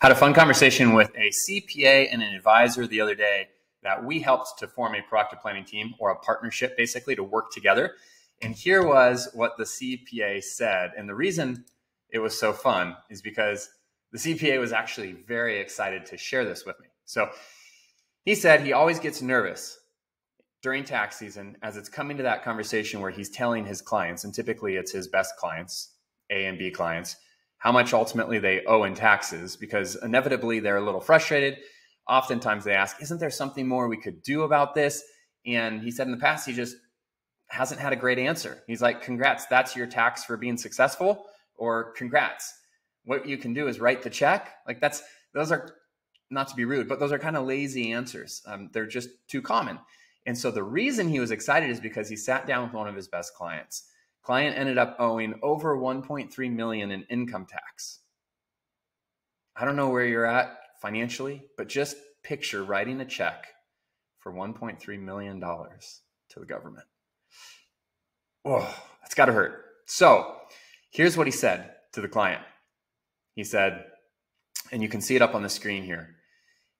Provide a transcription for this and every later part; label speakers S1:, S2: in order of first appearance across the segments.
S1: Had a fun conversation with a CPA and an advisor the other day that we helped to form a proactive planning team, or a partnership basically, to work together. And here was what the CPA said. And the reason it was so fun is because the CPA was actually very excited to share this with me. So he said he always gets nervous during tax season as it's coming to that conversation where he's telling his clients, and typically it's his best clients, A and B clients, how much ultimately they owe in taxes, because inevitably they're a little frustrated. Oftentimes they ask, isn't there something more we could do about this? And he said in the past, he just hasn't had a great answer. He's like, congrats, that's your tax for being successful, or congrats, what you can do is write the check. Like those are, not to be rude, but those are kind of lazy answers. They're just too common. And so the reason he was excited is because he sat down with one of his best clients. Client ended up owing over $1.3 million in income tax. I don't know where you're at financially, but just picture writing a check for $1.3 million to the government. Oh, that's got to hurt. So here's what he said to the client. He said, and you can see it up on the screen here.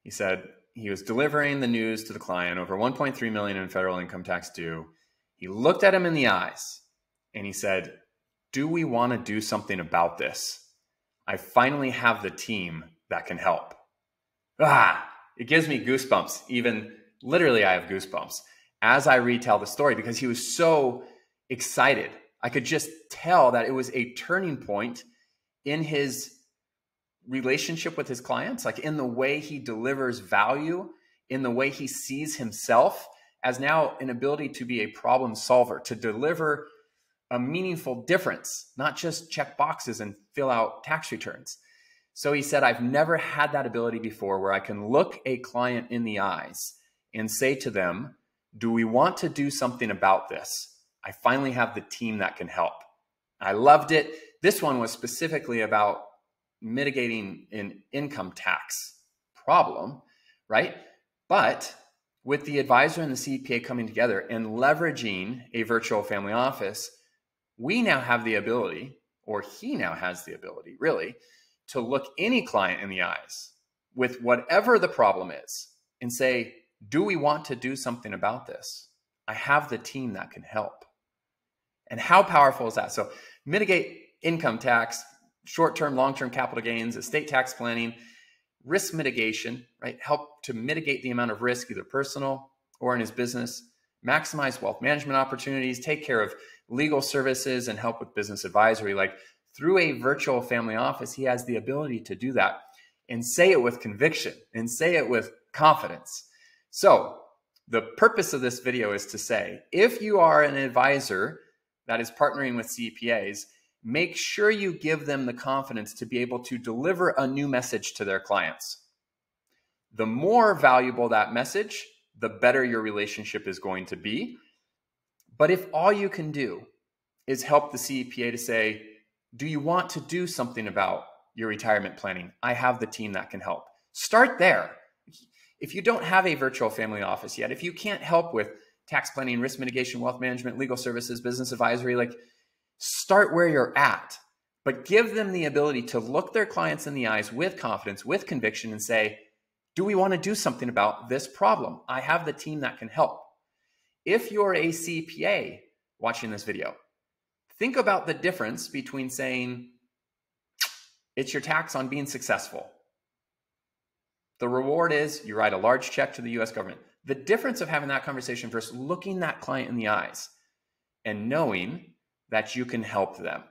S1: He said he was delivering the news to the client, over $1.3 million in federal income tax due. He looked at him in the eyes and he said, do we want to do something about this? I finally have the team that can help. It gives me goosebumps. Even literally, I have goosebumps as I retell the story, because he was so excited. I could just tell that it was a turning point in his relationship with his clients, like in the way he delivers value, in the way he sees himself as now an ability to be a problem solver, to deliver a meaningful difference, not just check boxes and fill out tax returns. So he said, I've never had that ability before, where I can look a client in the eyes and say to them, do we want to do something about this? I finally have the team that can help. I loved it. This one was specifically about mitigating an income tax problem, right? But with the advisor and the CPA coming together and leveraging a virtual family office, we now have the ability, or he now has the ability, really, to look any client in the eyes with whatever the problem is and say, do we want to do something about this? I have the team that can help. And how powerful is that? So mitigate income tax, short-term, long-term capital gains, estate tax planning, risk mitigation, right? Help to mitigate the amount of risk, either personal or in his business, maximize wealth management opportunities, take care of legal services, and help with business advisory. Like through a virtual family office, he has the ability to do that and say it with conviction and say it with confidence. So the purpose of this video is to say, if you are an advisor that is partnering with CPAs, make sure you give them the confidence to be able to deliver a new message to their clients. The more valuable that message, the better your relationship is going to be. But if all you can do is help the CPA to say, do you want to do something about your retirement planning? I have the team that can help. Start there. If you don't have a virtual family office yet, if you can't help with tax planning, risk mitigation, wealth management, legal services, business advisory, like start where you're at, but give them the ability to look their clients in the eyes with confidence, with conviction, and say, do we want to do something about this problem? I have the team that can help. If you're a CPA watching this video, think about the difference between saying, it's your tax on being successful. The reward is you write a large check to the US government. The difference of having that conversation versus looking that client in the eyes and knowing that you can help them.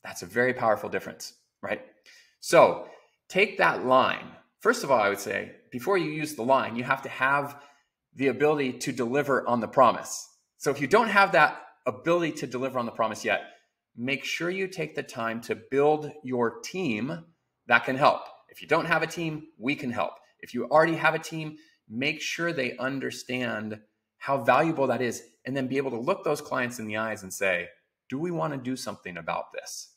S1: That's a very powerful difference, right? So take that line. First of all, I would say, before you use the line, you have to have the ability to deliver on the promise. So if you don't have that ability to deliver on the promise yet, make sure you take the time to build your team that can help. If you don't have a team, we can help. If you already have a team, make sure they understand how valuable that is, and then be able to look those clients in the eyes and say, do we want to do something about this?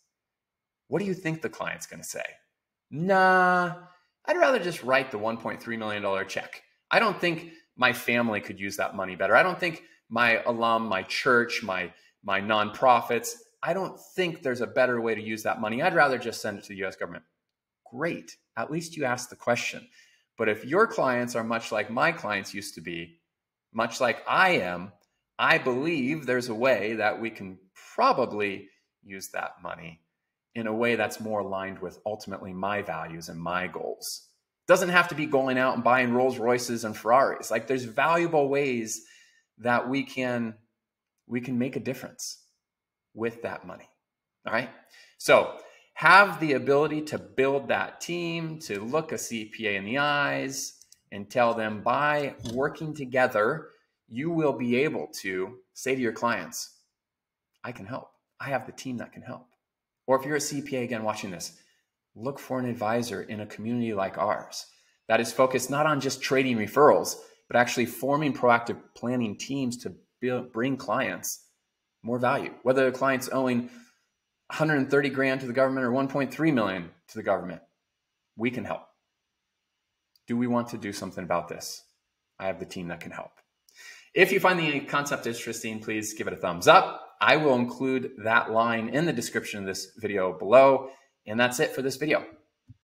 S1: What do you think the client's going to say? Nah, I'd rather just write the $1.3 million check. I don't think my family could use that money better. I don't think my alum, my church, my nonprofits, I don't think there's a better way to use that money. I'd rather just send it to the US government. Great. At least you asked the question. But if your clients are much like my clients used to be, much like I am, I believe there's a way that we can probably use that money in a way that's more aligned with ultimately my values and my goals. It doesn't have to be going out and buying Rolls Royces and Ferraris. Like, there's valuable ways that we can make a difference with that money. All right. So have the ability to build that team, to look a CPA in the eyes and tell them, by working together, you will be able to say to your clients, I can help. I have the team that can help. Or if you're a CPA, again, watching this, look for an advisor in a community like ours that is focused not on just trading referrals, but actually forming proactive planning teams to bring clients more value. Whether the client's owing 130 grand to the government or 1.3 million to the government, we can help. Do we want to do something about this? I have the team that can help. If you find the concept interesting, please give it a thumbs up. I will include that line in the description of this video below. And that's it for this video.